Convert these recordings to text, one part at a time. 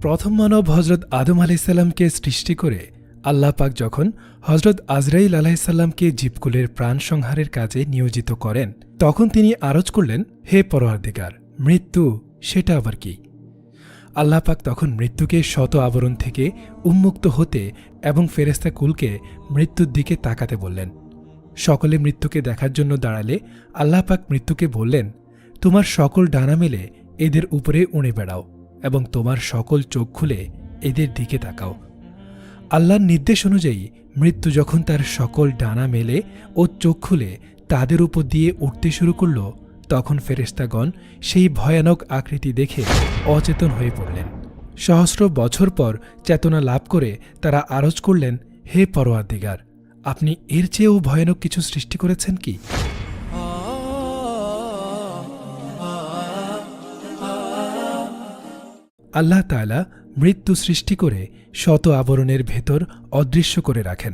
প্রথম মানব হজরত আদম আলাইসাল্লামকে সৃষ্টি করে আল্লাহ পাক যখন হজরত আজরাইল আলাইসাল্লামকে জীবকুলের প্রাণ সংহারের কাজে নিয়োজিত করেন, তখন তিনি আরজ করলেন, হে পরওয়ারদিগার, মৃত্যু সেটা আবার কি? আল্লাহ পাক তখন মৃত্যুকে শত আবরণ থেকে উন্মুক্ত হতে এবং ফেরেশতা কুলকে মৃত্যুর দিকে তাকাতে বললেন। সকলে মৃত্যুকে দেখার জন্য দাঁড়ালে আল্লাহ পাক মৃত্যুকে বললেন, তোমার সকল ডানা মেলে এদের উপরে উড়ে বেড়াও এবং তোমার সকল চোখ খুলে এদের দিকে তাকাও। আল্লাহর নির্দেশ অনুযায়ী মৃত্যু যখন তার সকল ডানা মেলে ও চোখ খুলে তাদের উপর দিয়ে উঠতে শুরু করল, তখন ফেরেশতাগণ সেই ভয়ানক আকৃতি দেখে অচেতন হয়ে পড়লেন। সহস্র বছর পর চেতনা লাভ করে তারা আরজ করলেন, হে পরওয়ারদিগার, আপনি এর চেয়েও ভয়ানক কিছু সৃষ্টি করেছেন কি? আল্লাহ তাআলা মৃত্যু সৃষ্টি করে শত আবরণের ভেতর অদৃশ্য করে রাখেন।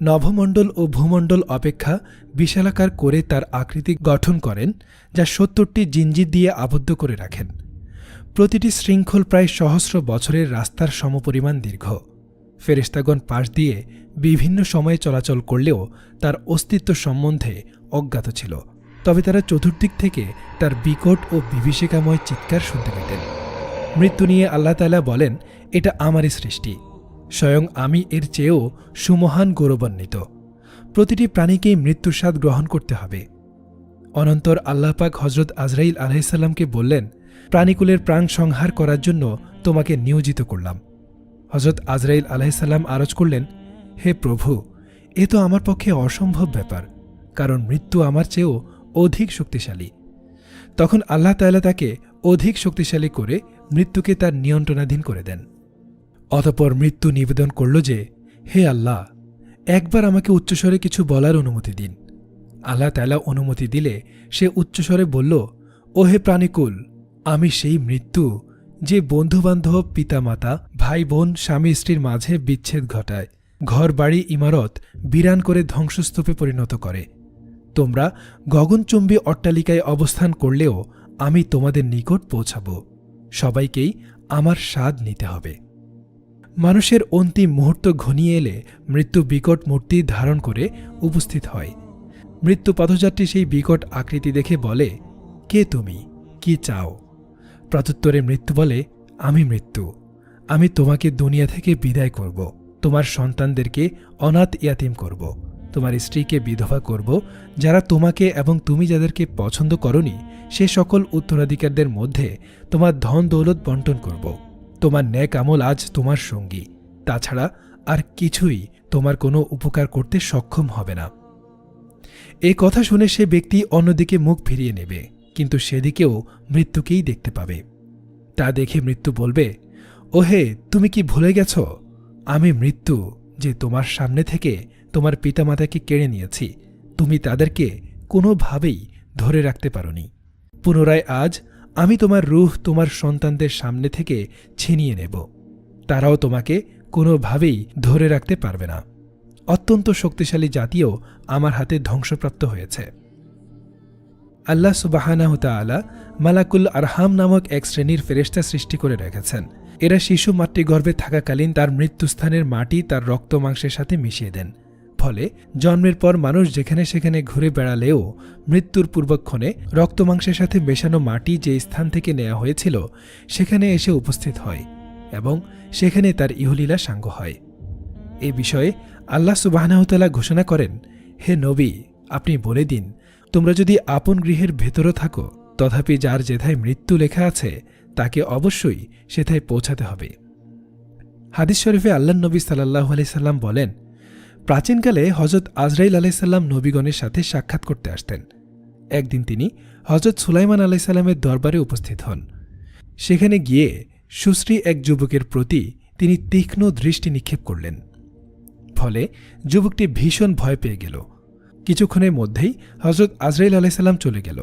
নভমণ্ডল ও ভূমণ্ডল অপেক্ষা বিশালাকার করে তার আকৃতি গঠন করেন, যা ৭০টি জিঞ্জির দিয়ে আবদ্ধ করে রাখেন। প্রতিটি শৃঙ্খল প্রায় সহস্র বছরের রাস্তার সমপরিমাণ দীর্ঘ। ফেরেশতাগণ পাশ দিয়ে বিভিন্ন সময়ে চলাচল করলেও তার অস্তিত্ব সম্বন্ধে অজ্ঞাত ছিল, তবে তারা চতুর্দিক থেকে তার বিকট ও বিভীষিকাময় চিৎকার শুনতে পেতেন। মৃত্যু নিয়ে আল্লাহ তাআলা বলেন, এটা আমারই সৃষ্টি, স্বয়ং আমি এর চেয়েও সুমহান গৌরবান্বিত। প্রতিটি প্রাণীকেই মৃত্যুর স্বাদ গ্রহণ করতে হবে। অনন্তর আল্লাহ পাক হজরত আজরাইল আলাইহিসসালামকে বললেন, প্রাণীকুলের প্রাণ সংহার করার জন্য তোমাকে নিয়োজিত করলাম। হজরত আজরাইল আলাইহিসসালাম আরজ করলেন, হে প্রভু, এ তো আমার পক্ষে অসম্ভব ব্যাপার, কারণ মৃত্যু আমার চেয়েও অধিক শক্তিশালী। তখন আল্লাহ তাআলা তাকে অধিক শক্তিশালী করে মৃত্যুকে তার নিয়ন্ত্রণাধীন করে দেন। অতঃপর মৃত্যু নিবেদন করল যে, হে আল্লাহ, একবার আমাকে উচ্চস্বরে কিছু বলার অনুমতি দিন। আল্লাহ তাআলা অনুমতি দিলে সে উচ্চস্বরে বলল, ও হে প্রাণীকুল, আমি সেই মৃত্যু যে বন্ধুবান্ধব, পিতামাতা, ভাই বোন, স্বামী স্ত্রীর মাঝে বিচ্ছেদ ঘটায়, ঘর বাড়ি ইমারত বিরান করে ধ্বংসস্তূপে পরিণত করে। তোমরা গগনচুম্বী অট্টালিকায় অবস্থান করলেও আমি তোমাদের নিকট পৌঁছাব। সবাইকেই আমার স্বাদ নিতে হবে। মানুষের অন্তিম মুহূর্ত ঘনিয়ে এলে মৃত্যু বিকট মূর্তি ধারণ করে উপস্থিত হয়। মৃত্যু পথযাত্রী সেই বিকট আকৃতি দেখে বলে, কে তুমি, কি চাও? প্রত্যুত্তরে মৃত্যু বলে, আমি মৃত্যু, আমি তোমাকে দুনিয়া থেকে বিদায় করব, তোমার সন্তানদেরকে অনাথ ইয়াতিম করব, তোমার স্ত্রীকে বিধবা করব, যারা তোমাকে এবং তুমি যাদেরকে পছন্দ করনি সে সকল উত্তরাধিকারদের মধ্যে তোমার ধন দৌলত বন্টন করব। তোমার নেক আমল আজ তোমার সঙ্গী, তাছাড়া আর কিছুই তোমার কোনো উপকার করতে সক্ষম হবে না। এই কথা শুনে সে ব্যক্তি অন্যদিকে মুখ ফিরিয়ে নেবে, কিন্তু সেদিকেও মৃত্যুকেই দেখতে পাবে। তা দেখে মৃত্যু বলবে, ওহে, তুমি কি ভুলে গেছ? আমি মৃত্যু, যে তোমার সামনে থেকে তোমার পিতামাতাকে কেড়ে নিয়েছি। তুমি তাদেরকে কোনোভাবেই ধরে রাখতে পারোনি। পুনরায় আজ আমি তোমার রূহ তোমার সন্তানদের সামনে থেকে ছিনিয়ে নেব। তারাও তোমাকে কোনোভাবেই ধরে রাখতে পারবে না। অত্যন্ত শক্তিশালী জাতিও আমার হাতে ধ্বংসপ্রাপ্ত হয়েছে। আল্লাহ সুবহানাহু তাআলা মালাকুল আরহাম নামক এক শ্রেণীর ফেরেশতা সৃষ্টি করে রেখেছেন। এরা শিশু মাতৃগর্ভে থাকাকালীন তার মৃত্যুস্থানের মাটি তার রক্ত মাংসের সাথে মিশিয়ে দেন। ফলে জন্মের পর মানুষ যেখানে সেখানে ঘুরে বেড়ালেও মৃত্যুর পূর্বক্ষণে রক্ত মাংসের সাথে মেশানো মাটি যে স্থান থেকে নেওয়া হয়েছিল সেখানে এসে উপস্থিত হয় এবং সেখানে তার ইহলীলা সাঙ্গ হয়। এ বিষয়ে আল্লাহ সুবহানাহু তাআলা ঘোষণা করেন, হে নবী, আপনি বলে দিন, তোমরা যদি আপন গৃহের ভেতরও থাকো, তথাপি যার যেথায় মৃত্যু লেখা আছে তাকে অবশ্যই সেথায় পৌঁছাতে হবে। হাদিস শরীফে আল্লাহর নবী সাল্লাল্লাহু আলাইহি সাল্লাম বলেন, প্রাচীনকালে হজরত আজরাইল আলাইহিসসালাম নবীগণের সাথে সাক্ষাৎ করতে আসতেন। একদিন তিনি হজরত সুলাইমান আলাইহিসসালামের দরবারে উপস্থিত হন। সেখানে গিয়ে সুশ্রী এক যুবকের প্রতি তিনি তীক্ষ্ণ দৃষ্টি নিক্ষেপ করলেন। ফলে যুবকটি ভীষণ ভয় পেয়ে গেল। কিছুক্ষণের মধ্যেই হজরত আজরাইল আলাইহিসসালাম চলে গেল।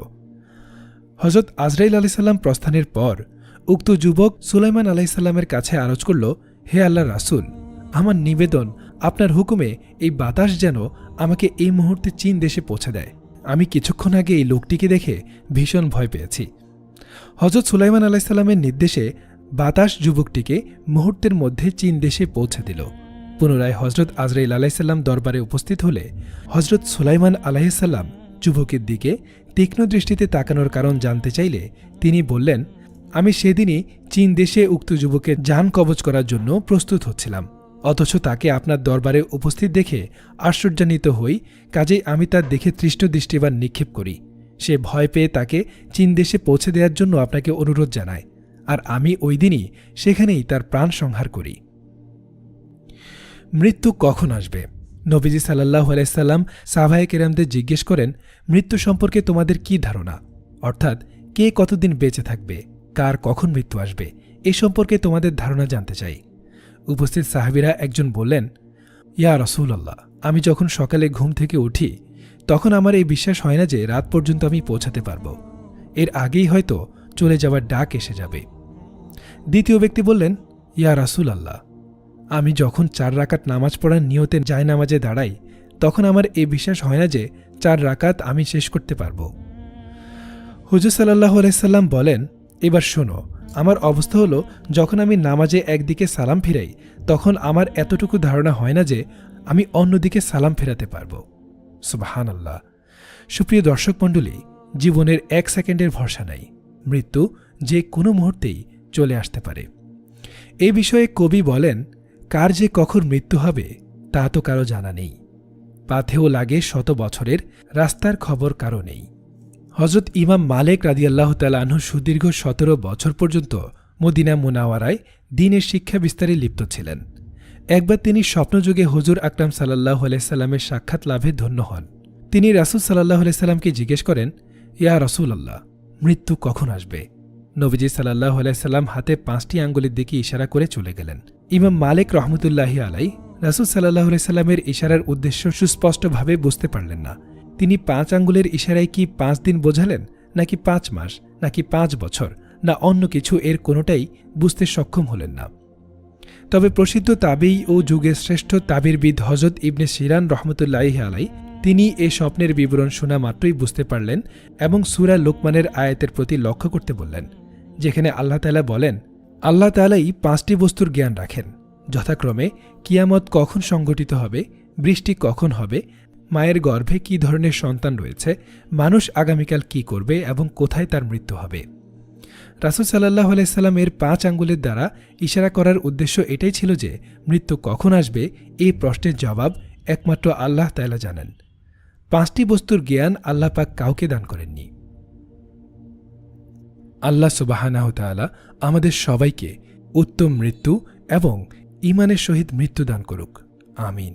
হজরত আজরাইল আলাইহিসসালাম প্রস্থানের পর উক্ত যুবক সুলাইমান আলাইহিসসালামের কাছে আরজ করল, হে আল্লাহর রাসূল, আমার নিবেদন, আপনার হুকুমে এই বাতাস যেন আমাকে এই মুহূর্তে চীন দেশে পৌঁছে দেয়। আমি কিছুক্ষণ আগে এই লোকটিকে দেখে ভীষণ ভয় পেয়েছি। হজরত সুলাইমান আলাইহিসসালামের নির্দেশে বাতাস যুবকটিকে মুহূর্তের মধ্যে চীন দেশে পৌঁছে দিল। পুনরায় হজরত আজরাইল আলাইসাল্লাম দরবারে উপস্থিত হলে হজরত সুলাইমান আলাইসাল্লাম যুবকের দিকে তীক্ষ্ণ দৃষ্টিতে তাকানোর কারণ জানতে চাইলে তিনি বললেন, আমি সেদিনই চীন দেশে উক্ত যুবকের জান কবজ করার জন্য প্রস্তুত হচ্ছিলাম, অথচ তাকে আপনার দরবারে উপস্থিত দেখে আশ্চর্যান্বিত হই, কাজেই আমি তার দেখে তৃষ্ট দৃষ্টিবান নিক্ষেপ করি। সে ভয় পেয়ে তাকে চীন দেশে পৌঁছে দেওয়ার জন্য আপনাকে অনুরোধ জানায়, আর আমি ওই দিনই সেখানেই তার প্রাণ সংহার করি। মৃত্যু কখন আসবে? নবীজি সাল্লাল্লাহু আলাইহি সাল্লাম সাহাবায়ে কেরামদের জিজ্ঞেস করেন, মৃত্যু সম্পর্কে তোমাদের কি ধারণা? অর্থাৎ কে কতদিন বেঁচে থাকবে, কার কখন মৃত্যু আসবে, এ সম্পর্কে তোমাদের ধারণা জানতে চাই। উপস্থিত সাহাবীরা একজন বললেন, ইয়া রাসূলুল্লাহ, আমি যখন সকালে ঘুম থেকে উঠি তখন আমার এই বিশ্বাস হয় না যে রাত পর্যন্ত আমি পৌঁছাতে পারব, এর আগেই হয়তো চলে যাওয়ার ডাক এসে যাবে। দ্বিতীয় ব্যক্তি বললেন, ইয়া রাসূলুল্লাহ, আমি যখন 4 রাকাত নামাজ পড়ার নিয়তে জায়নামাজে দাঁড়াই তখন আমার এই বিশ্বাস হয় না যে 4 রাকাত আমি শেষ করতে পারব। হুজুর সাল্লাল্লাহু আলাইহি সাল্লাম বলেন, এবার শোনো, আমার অবস্থা হলো যখন আমি নামাজে একদিকে সালাম ফিরাই তখন আমার এতটুকু ধারণা হয় না যে আমি অন্যদিকে সালাম ফেরাতে পারব। সুবহানাল্লাহ। সুপ্রিয় দর্শক মণ্ডলী, জীবনের 1 সেকেন্ডের ভরসা নাই, মৃত্যু যে কোনো মুহূর্তেই চলে আসতে পারে। এ বিষয়ে কবি বলেন, কার যে কখন মৃত্যু হবে তা তো কারো জানা নেই, পাথেও লাগে 100 বছরের, রাস্তার খবর কারো নেই। হজরত ইমাম মালিক রাদিয়াল্লাহু তাআলা আনহু সুদীর্ঘ 17 বছর পর্যন্ত মদিনা মুনাওয়ারায় দ্বীনের শিক্ষা বিস্তারে লিপ্ত ছিলেন। একবার তিনি স্বপ্নযোগে হুজুর আকরাম সাল্লাল্লাহু আলাইহি সাল্লামের সাক্ষাৎ লাভে ধন্য হন। তিনি রাসূল সাল্লাল্লাহু আলাইহি সাল্লামকে জিজ্ঞেস করেন, ইয়া রাসূলুল্লাহ, মৃত্যু কখন আসবে? নবীজি সাল্লাল্লাহু আলাইহি সাল্লাম হাতে 5টি আঙ্গুলের দিকে ইশারা করে চলে গেলেন। ইমাম মালিক রহমতুল্লাহি আলাই রাসূল সাল্লাল্লাহু আলাইহি সাল্লামের ইশারার উদ্দেশ্য সুস্পষ্টভাবে বুঝতে পারলেন না। তিনি 5 আঙ্গুলের ইশারায় কি 5 দিন বোঝালেন, নাকি 5 মাস, নাকি 5 বছর, না অন্য কিছু, এর কোনোটাই বুঝতে সক্ষম হলেন না। তবে প্রসিদ্ধ তাবেঈ ও যুগের শ্রেষ্ঠ তাবিরবিদ হযরত ইবনে সিরান রহমতুল্লাহি আলাই তিনি এ স্বপ্নের বিবরণ শোনা মাত্রই বুঝতে পারলেন এবং সূরা লুকমানের আয়াতের প্রতি লক্ষ্য করতে বললেন, যেখানে আল্লাহ তাআলা বলেন, আল্লাহ তাআলাই 5টি বস্তুর জ্ঞান রাখেন, যথাক্রমে কিয়ামত কখন সংঘটিত হবে, বৃষ্টি কখন হবে, মায়ের গর্ভে কি ধরনের সন্তান রয়েছে, মানুষ আগামীকাল কি করবে এবং কোথায় তার মৃত্যু হবে। রাসূল সাল্লাল্লাহু আলাইহি সাল্লাম এর 5 আঙ্গুলের দ্বারা ইশারা করার উদ্দেশ্য এটাই ছিল যে মৃত্যু কখন আসবে এই প্রশ্নের জবাব একমাত্র আল্লাহ তাআলা জানেন। 5টি বস্তুর জ্ঞান আল্লাহ পাক কাউকে দান করেননি। আল্লাহ সুবহানাহু ওয়া তাআলা আমাদের সবাইকে উত্তম মৃত্যু এবং ঈমানের সহিত মৃত্যু দান করুক। আমিন।